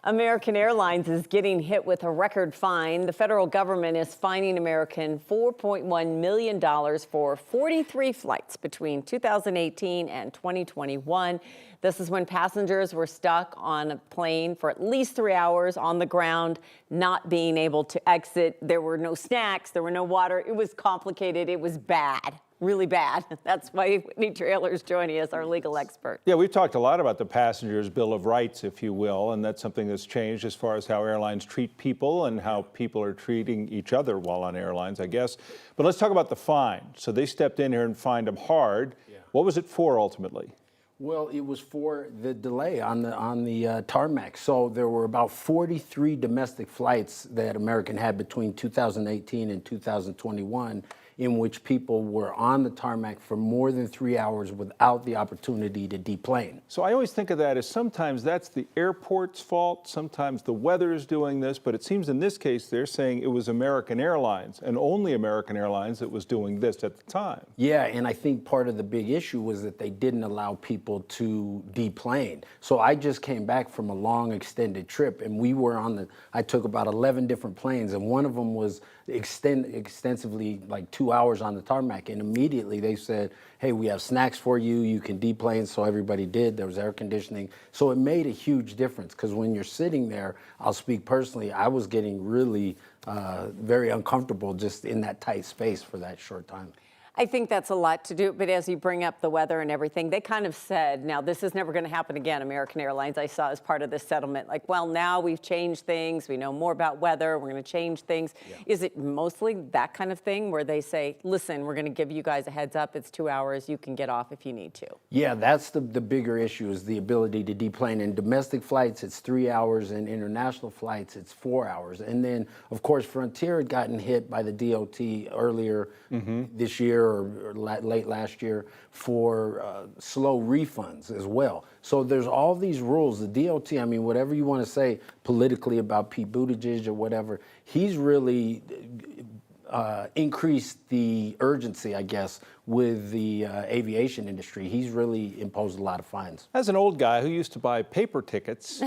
American Airlines is getting hit with a record fine. The federal government is fining American $4.1 million for 43 flights between 2018 and 2021. This is when passengers were stuck on a plane for at least 3 hours on the ground, not being able to exit. There were no snacks, there were no water. It was complicated. It was bad. Really bad. That's why Whitney Traylor's joining us, our legal expert. Yeah, we've talked a lot about the passenger's Bill of Rights, if you will, and that's something that's changed as far as how airlines treat people and how people are treating each other while on airlines, I guess. But let's talk about the fine. So they stepped in here and fined them hard. Yeah. What was it for ultimately? Well, it was for the delay on the tarmac. So there were about 43 domestic flights that American had between 2018 and 2021 in which people were on the tarmac for more than 3 hours without the opportunity to deplane. So I always think of that as sometimes that's the airport's fault, sometimes the weather is doing this, but it seems in this case they're saying it was American Airlines and only American Airlines that was doing this at the time. Yeah, and I think part of the big issue was that they didn't allow people to deplane. So I just came back from a long extended trip and we were I took about 11 different planes and one of them was extensively like 2 hours on the tarmac, and immediately they said, hey, we have snacks for you, you can deplane. So everybody did. There was air conditioning. So it made a huge difference because when you're sitting there, I'll speak personally, I was getting really very uncomfortable just in that tight space for that short time. I think that's a lot to do, but as you bring up the weather and everything, they kind of said, now this is never going to happen again, American Airlines, I saw as part of this settlement, like, well, now we've changed things, we know more about weather, we're going to change things. Yeah. Is it mostly that kind of thing where they say, listen, we're going to give you guys a heads up, it's 2 hours, you can get off if you need to? Yeah, that's the bigger issue is the ability to deplane. In domestic flights, it's 3 hours, and international flights, it's 4 hours. And then, of course, Frontier had gotten hit by the DOT earlier this year, or late last year for slow refunds as well. So there's all these rules. The DOT, I mean, whatever you want to say politically about Pete Buttigieg or whatever, he's really increased the urgency, I guess, with the aviation industry. He's really imposed a lot of fines. As an old guy who used to buy paper tickets,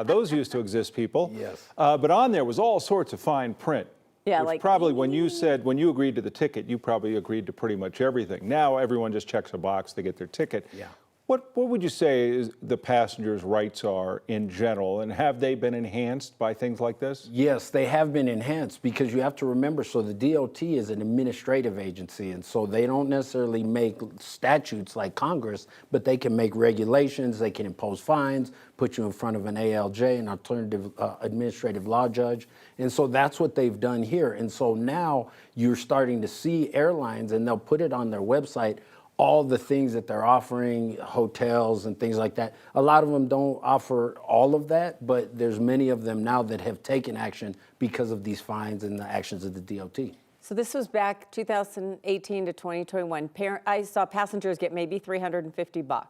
those used to exist, people. Yes. But on there was all sorts of fine print. Yeah, which like probably when you agreed to the ticket, you probably agreed to pretty much everything. Now everyone just checks a box to get their ticket. Yeah. What would you say is the passengers' rights are in general, and have they been enhanced by things like this? Yes, they have been enhanced because you have to remember, so the DOT is an administrative agency, and so they don't necessarily make statutes like Congress, but they can make regulations, they can impose fines, put you in front of an ALJ, an alternative administrative law judge, and so that's what they've done here. And so now you're starting to see airlines, and they'll put it on their website, all the things that they're offering, hotels and things like that. A lot of them don't offer all of that, but there's many of them now that have taken action because of these fines and the actions of the DOT. So this was back 2018 to 2021. I saw passengers get maybe $350.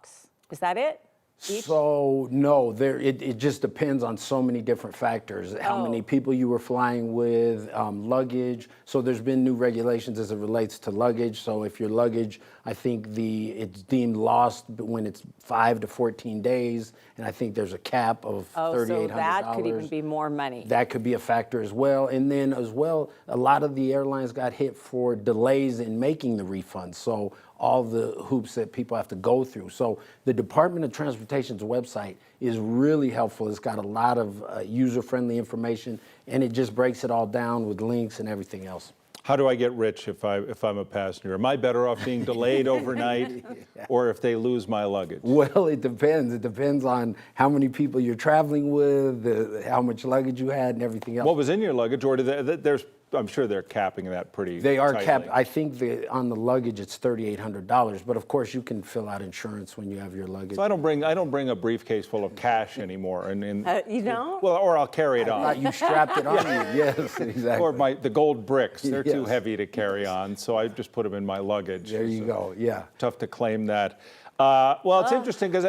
Is that it? Each? So no, it just depends on so many different factors. How many people you were flying with, luggage. So there's been new regulations as it relates to luggage. So if your luggage, I think it's deemed lost when it's 5 to 14 days, and I think there's a cap of $3,800. So that could even be more money. That could be a factor as well. And then as well, a lot of the airlines got hit for delays in making the refunds. So all the hoops that people have to go through. So the Department of Transportation's website is really helpful. It's got a lot of user-friendly information, and it just breaks it all down with links and everything else. How do I get rich if I'm a passenger? Am I better off being delayed overnight or if they lose my luggage? Well, it depends. It depends on how many people you're traveling with, how much luggage you had, and everything else. What was in your luggage? Or I'm sure they're capping that pretty They are tightly. capped. I think on the luggage it's $3,800, but of course you can fill out insurance when you have your luggage. So I don't bring a briefcase full of cash anymore, you don't? Well, or I'll carry it I on. thought you strapped it on you. Yes, exactly. Or the gold bricks. They're too Yes. heavy to carry on, so I just put them in my luggage. There you go. Yeah. Tough to claim that. Well, it's interesting because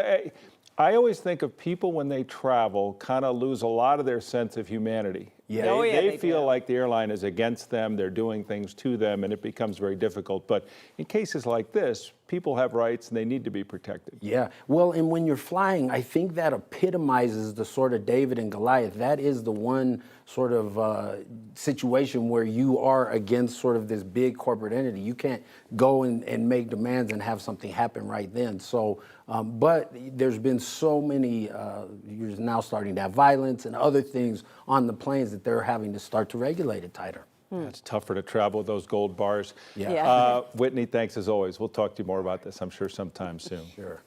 I always think of people when they travel kind of lose a lot of their sense of humanity. Yeah. Oh, yeah, They they feel do. like the airline is against them, they're doing things to them, and it becomes very difficult. But in cases like this, people have rights and they need to be protected. Yeah, well, and when you're flying, I think that epitomizes the sort of David and Goliath. That is the one sort of situation where you are against sort of this big corporate entity. You can't go and make demands and have something happen right then. So, but there's been so many, you're now starting to have violence and other things on the planes that they're having to start to regulate it tighter. It's tougher to travel with those gold bars. Yeah. Yeah. Whitney, thanks as always. We'll talk to you more about this, I'm sure, sometime soon. Sure.